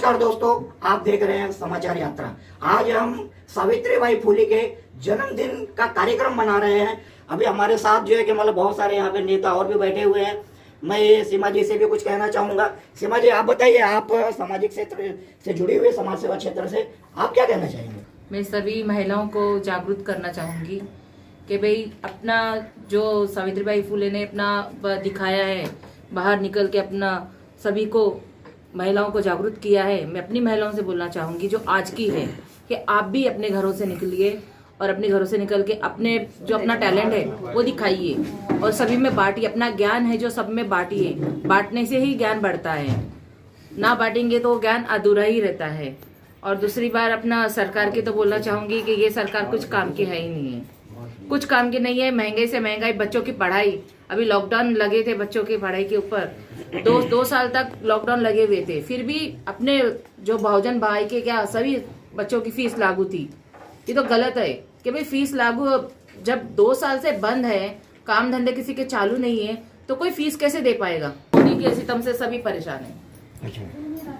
नमस्कार दोस्तों, आप देख रहे हैं समाचार यात्रा। आज हम सावित्रीबाई फुले के जन्मदिन का कार्यक्रम मना रहे हैं। अभी हमारे साथ जो है कि मतलब बहुत सारे यहाँ पे नेता और भी बैठे हुए हैं। मैं सीमा जी से भी कुछ कहना चाहूंगा। सीमा जी, आप बताइए, आप सामाजिक क्षेत्र से जुड़ी हुई, समाज सेवा क्षेत्र से, आप क्या कहना चाहेंगे? मैं सभी महिलाओं को जागरूक करना चाहूंगी कि भाई अपना जो सावित्रीबाई फुले ने अपना दिखाया है, बाहर निकल के अपना सभी को महिलाओं को जागरूक किया है। मैं अपनी महिलाओं से बोलना चाहूंगी जो आज की है कि आप भी अपने घरों से निकलिए और अपने घरों से निकल के अपने जो अपना टैलेंट है वो दिखाइए और सभी में बांटिए। अपना ज्ञान है जो सब में बांटिए। बांटने से ही ज्ञान बढ़ता है, ना बांटेंगे तो ज्ञान अधूरा ही रहता है। और दूसरी बार अपना सरकार की तो बोलना चाहूंगी कि ये सरकार कुछ काम की है ही नहीं है, कुछ काम की नहीं है। महंगाई से महंगाई, बच्चों की पढ़ाई, अभी लॉकडाउन लगे थे बच्चों की पढ़ाई के ऊपर, दो साल तक लॉकडाउन लगे हुए थे, फिर भी अपने जो बहुजन भाई के क्या सभी बच्चों की फीस लागू थी। ये तो गलत है कि भाई फीस लागू जब 2 साल से बंद है, काम धंधे किसी के चालू नहीं है, तो कोई फीस कैसे दे पाएगा? मोदी के सितम से सभी परेशान है,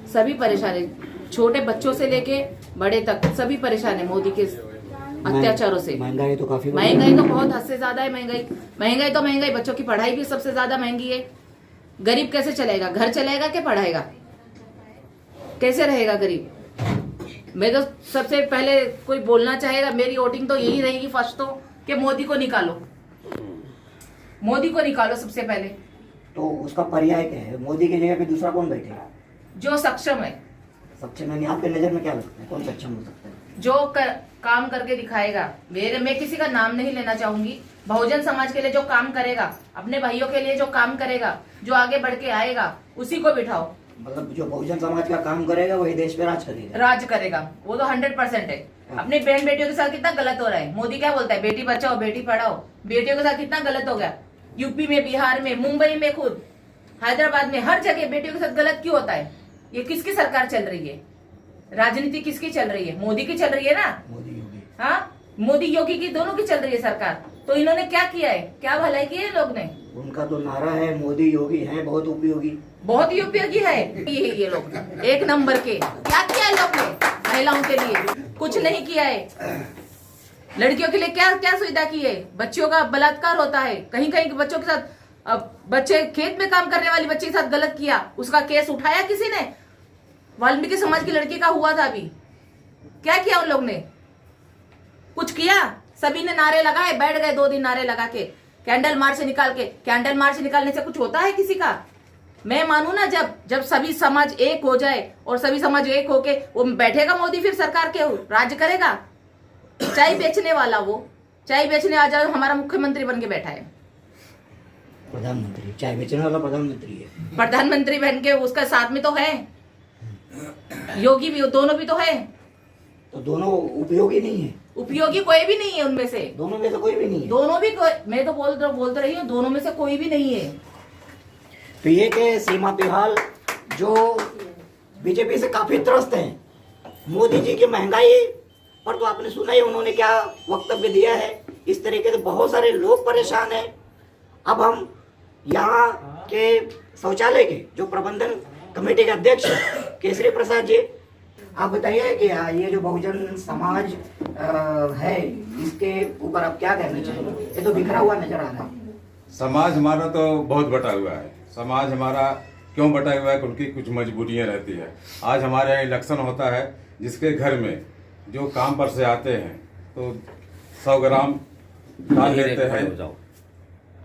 सभी परेशान है, छोटे बच्चों से लेके बड़े तक सभी परेशान है मोदी के अत्याचारों से। महंगाई तो काफी, महंगाई तो बहुत हद से ज्यादा है। महंगाई तो महंगाई, बच्चों की पढ़ाई भी सबसे ज्यादा महंगी है। गरीब कैसे चलेगा? घर चलेगा कि पढ़ाएगा? कैसे रहेगा गरीब? मैं तो सबसे पहले कोई बोलना चाहेगा, मेरी वोटिंग तो यही रहेगी फर्स्ट तो कि मोदी को निकालो, मोदी को निकालो सबसे पहले। तो उसका पर्याय क्या है? मोदी की जगह पे दूसरा कौन बैठेगा जो सक्षम है? सक्षम है, आपके नजर में क्या लगता है कौन सक्षम हो सकता है? जो काम करके दिखाएगा। मैं किसी का नाम नहीं लेना चाहूंगी। बहुजन समाज के लिए जो काम करेगा, अपने भाइयों के लिए जो काम करेगा, जो आगे बढ़ के आएगा, उसी को बिठाओ। मतलब जो बहुजन समाज का काम करेगा वही देश पे राज करेगा। राज करेगा, वो तो 100% है। अपनी बहन बेटियों के साथ कितना गलत हो रहा है। मोदी क्या बोलता है? बेटी बचाओ बेटी पढ़ाओ। बेटियों के साथ कितना गलत हो गया। यूपी में, बिहार में, मुंबई में, खुद हैदराबाद में, हर जगह बेटियों के साथ गलत क्यों होता है? ये किसकी सरकार चल रही है? राजनीति किसकी चल रही है? मोदी की चल रही है ना। मोदी योगी, हाँ, मोदी योगी की दोनों की चल रही है सरकार। तो इन्होंने क्या किया है? क्या भलाई की है लोग ने? उनका तो नारा है मोदी योगी है बहुत उपयोगी। बहुत ही उपयोगी है ये लोग, एक नंबर के। क्या किया है लोग ने महिलाओं के लिए? कुछ नहीं किया है। लड़कियों के लिए क्या क्या सुविधा की है? बच्चियों का बलात्कार होता है कहीं कहीं, बच्चों के साथ, बच्चे खेत में काम करने वाली बच्ची के साथ गलत किया, उसका केस उठाया किसी ने? वाल्मीकि समाज की लड़की का हुआ था अभी। क्या किया उन लोग ने? कुछ किया? सभी ने नारे लगाए, बैठ गए 2 दिन नारे लगा के, कैंडल मार्च निकाल के। कैंडल मार्च निकालने से कुछ होता है किसी का? मैं मानू ना, जब सभी समाज एक हो जाए और सभी समाज एक होके वो बैठेगा मोदी, फिर सरकार के राज्य करेगा। चाय बेचने वाला, वो चाय बेचने आ जाए, हमारा मुख्यमंत्री बन के बैठा है। प्रधानमंत्री, चाय बेचने वाला प्रधानमंत्री है। प्रधानमंत्री बन के उसका साथ में तो है योगी भी, दोनों भी तो है। तो दोनों उपयोगी नहीं है? उपयोगी कोई भी नहीं है उनमें से। दोनों में से कोई भी नहीं है? दोनों भी मैं तो बोलते रही हूँ, दोनों में से कोई भी नहीं है। तो ये कि सीमा फिलहाल जो बीजेपी से काफी त्रस्त हैं, मोदी जी की महंगाई पर तो आपने सुना ही उन्होंने क्या वक्तव्य दिया है। इस तरीके से बहुत सारे लोग परेशान हैं। अब हम यहाँ के शौचालय के जो प्रबंधन कमेटी के अध्यक्ष केसरी प्रसाद जी, आप बताइए कि ये जो बहुजन समाज है, इसके ऊपर आप क्या कहना चाहेंगे? ये तो बिखरा हुआ नजर आ रहा है। समाज हमारा तो बहुत बटा हुआ है। समाज हमारा क्यों बटा हुआ है? उनकी कुछ मजबूरियां रहती है। आज हमारे यहाँ इलेक्शन होता है, जिसके घर में जो काम पर से आते हैं तो 100 ग्राम दाल लेते हैं,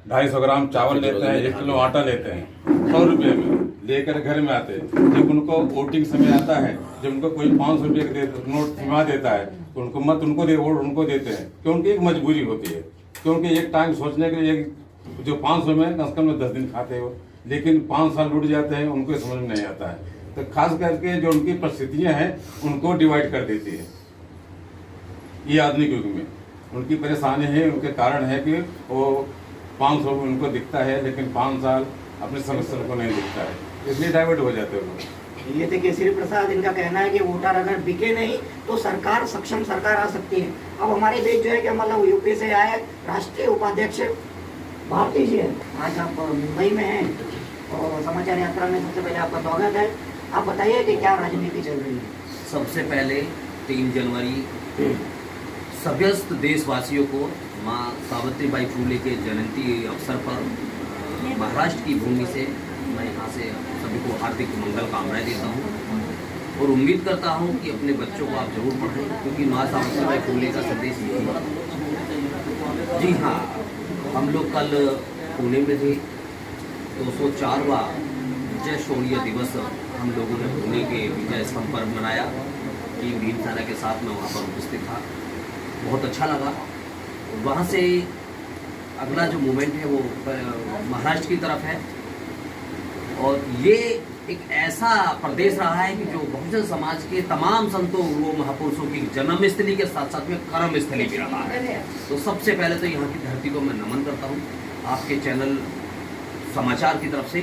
250 ग्राम चावल लेते हैं, 1 किलो आटा लेते हैं, 100 रुपये में लेकर घर में आते हैं। जब उनको वोटिंग समय आता है, जब उनको कोई 500 रुपये का नोट थमा देता है तो उनको मत उनको देते हैं, क्योंकि एक मजबूरी होती है। क्योंकि एक टाइम सोचने के लिए जो 500 में कम से कम 10 दिन खाते हो, लेकिन 5 साल लुट जाते हैं, उनको समझ में नहीं आता है। तो खास करके जो उनकी परिस्थितियां हैं उनको डिवाइड कर देती है। ये आधुनिक युग में उनकी परेशानी है, उनके कारण है कि वो 500 उनको दिखता है, लेकिन 5 साल अपनी समस्या को नहीं दिखता है, इसलिए डाइवर्ट हो जाते हैं लोग। ये थे केसरी प्रसाद, इनका कहना है कि वोटर अगर बिके नहीं तो सरकार, सक्षम सरकार आ सकती है। अब हमारे देश जो है कि मतलब यूपी से आए राष्ट्रीय उपाध्यक्ष भारती जी है। आज आप मुंबई में हैं और समाचार यात्रा में सबसे पहले आपका स्वागत है। आप बताइए कि क्या राजनीति चल रही है। सबसे पहले 3 जनवरी सभ्यस्त देशवासियों को माँ सावित्रीबाई फुले के जयंती अवसर पर महाराष्ट्र की भूमि से मैं यहाँ से सभी को हार्दिक मंगल कामनाएं देता हूँ और उम्मीद करता हूँ कि अपने बच्चों को आप जरूर पढ़ें, क्योंकि माँ सावित्रीबाई फुले का संदेश यही है। जी हाँ, हम लोग कल पुणे में थे। 204वां विजय शौर्य दिवस हम लोगों ने पुणे के विजय स्तंभ पर मनाया कि भीमसेना के साथ में वहाँ पर उपस्थित था। बहुत अच्छा लगा। वहाँ से अगला जो मूवमेंट है वो महाराष्ट्र की तरफ है और ये एक ऐसा प्रदेश रहा है कि जो बहुजन समाज के तमाम संतों गुरुओं महापुरुषों की जन्मस्थली के साथ साथ में कर्मस्थली भी रहा है। तो सबसे पहले तो यहाँ की धरती को मैं नमन करता हूँ। आपके चैनल समाचार की तरफ से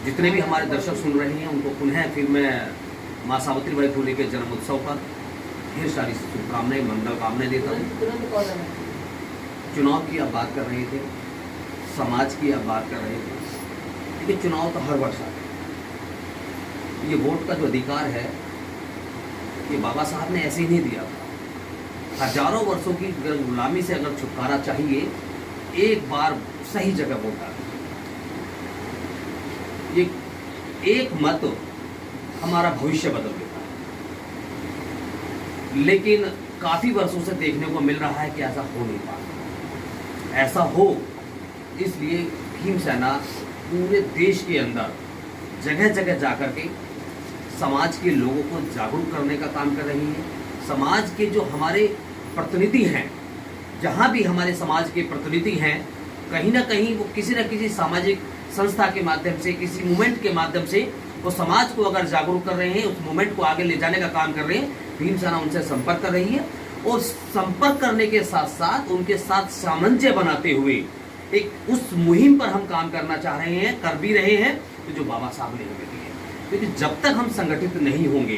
जितने भी हमारे दर्शक सुन रहे हैं उनको पुनः फिर मैं माँ सावित्रीबाई फुले के जन्म उत्सव पर ढेर सारी शुभकामनाएं मंगल कामनाएं देता हूँ। चुनाव की आप बात कर रहे थे, समाज की आप बात कर रहे थे। देखिए, चुनाव तो हर वर्ष आता है। ये वोट का जो अधिकार है ये बाबा साहब ने ऐसे ही नहीं दिया था। हजारों वर्षों की गुलामी से अगर छुटकारा चाहिए, एक बार सही जगह वोट डालें। ये एक मत हमारा भविष्य बदल देता है, लेकिन काफी वर्षों से देखने को मिल रहा है कि ऐसा हो नहीं पा रहा। ऐसा हो इसलिए भीमसेना पूरे देश के अंदर जगह जगह जाकर के समाज के लोगों को जागरूक करने का काम कर रही है। समाज के जो हमारे प्रतिनिधि हैं, जहाँ भी हमारे समाज के प्रतिनिधि हैं, कहीं ना कहीं वो किसी न किसी सामाजिक संस्था के माध्यम से, किसी मूवमेंट के माध्यम से वो समाज को अगर जागरूक कर रहे हैं, उस मूवमेंट को आगे ले जाने का काम कर रहे हैं। भीमसेना उनसे संपर्क कर रही है और संपर्क करने के साथ साथ उनके साथ सामंजस्य बनाते हुए एक उस मुहिम पर हम काम करना चाह रहे हैं, कर भी रहे हैं, तो जो बाबा साहब ने हमें दी है। क्योंकि जब तक हम संगठित नहीं होंगे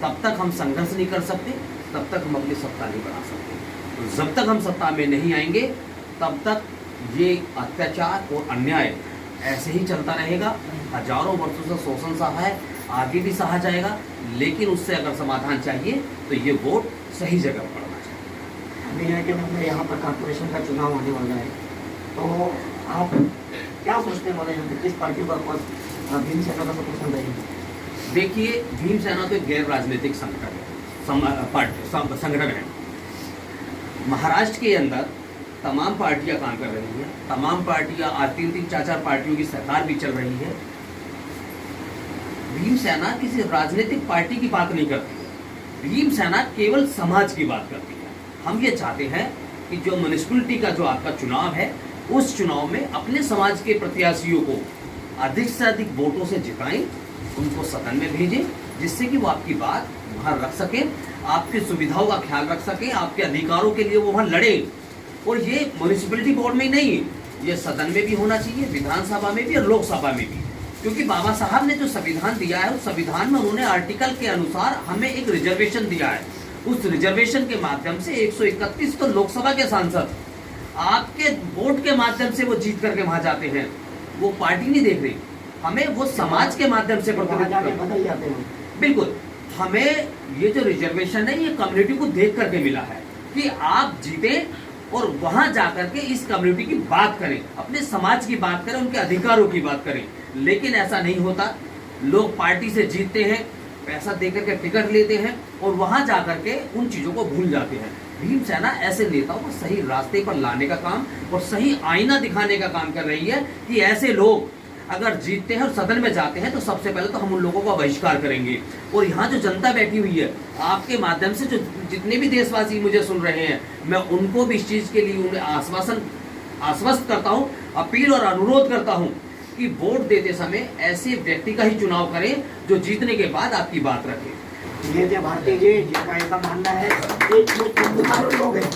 तब तक हम संघर्ष नहीं कर सकते, तब तक हम अपनी सत्ता नहीं बना सकते। तो जब तक हम सत्ता में नहीं आएंगे तब तक ये अत्याचार और अन्याय ऐसे ही चलता रहेगा। हजारों वर्षों से शोषण सहा है, आगे भी सहा जाएगा, लेकिन उससे अगर समाधान चाहिए तो ये वोट सही जगह पड़ना चाहिए। अभी है कि मतलब यहाँ पर कॉर्पोरेशन का चुनाव आने वाला है, तो आप क्या सोचते हैं, मतलब किस पार्टी को भीमसेना का समर्थन रहेगी? देखिए, भीमसेना तो एक गैर राजनीतिक संगठन है। महाराष्ट्र के अंदर तमाम पार्टियां काम कर रही हैं, तमाम पार्टियां आज 3-3, 4-4 पार्टियों की सरकार भी चल रही है। भीमसेना किसी राजनीतिक पार्टी की बात नहीं करती है। भीमसेना केवल समाज की बात करती है। हम ये चाहते हैं कि जो म्युनिसिपैलिटी का जो आपका चुनाव है, उस चुनाव में अपने समाज के प्रत्याशियों को अधिक से अधिक वोटों से जिताएं, उनको सदन में भेजें, जिससे कि वो आपकी बात वहाँ रख सकें, आपकी सुविधाओं का ख्याल रख सकें, आपके अधिकारों के लिए वो वहाँ लड़ें। और ये म्युनिसिपैलिटी बोर्ड में ही नहीं, ये सदन में भी होना चाहिए, विधानसभा में भी और लोकसभा में भी। क्योंकि बाबा साहब ने जो संविधान दिया है, उस संविधान में उन्होंने आर्टिकल के अनुसार हमें एक रिजर्वेशन दिया है। उस रिजर्वेशन के माध्यम से 131 तो लोकसभा के सांसद आपके वोट के माध्यम से वो जीत करके वहां जाते हैं। वो पार्टी नहीं देख रही, हमें वो समाज के माध्यम से बदल जाते हैं। बिल्कुल, हमें ये जो रिजर्वेशन है ये कम्युनिटी को देख करके मिला है कि आप जीते और वहां जाकर के इस कम्युनिटी की बात करें, अपने समाज की बात करें, उनके अधिकारों की बात करें। लेकिन ऐसा नहीं होता। लोग पार्टी से जीतते हैं, पैसा देकर के टिकट लेते हैं और वहां जाकर के उन चीजों को भूल जाते हैं। भीमसेना ऐसे नेताओं को सही रास्ते पर लाने का काम और सही आईना दिखाने का काम कर रही है कि ऐसे लोग अगर जीतते हैं और सदन में जाते हैं तो सबसे पहले तो हम उन लोगों का बहिष्कार करेंगे। और यहाँ जो जनता बैठी हुई है, आपके माध्यम से जो जितने भी देशवासी मुझे सुन रहे हैं, मैं उनको भी इस चीज के लिए उन्हें आश्वस्त करता हूँ, अपील और अनुरोध करता हूँ कि वोट देते समय ऐसे व्यक्ति का ही चुनाव करें जो जीतने के बाद आपकी बात रखे। ये थे भारती जी, जिनका ऐसा मानना है कि जो लोग हैं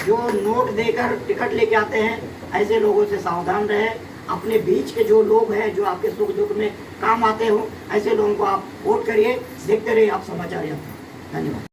जो नोट देकर टिकट लेके आते हैं, ऐसे लोगों से सावधान रहे। अपने बीच के जो लोग हैं जो आपके सुख दुख में काम आते हो, ऐसे लोगों को आप वोट करिए। देखते रहिए आप समाचार यात्रा। धन्यवाद।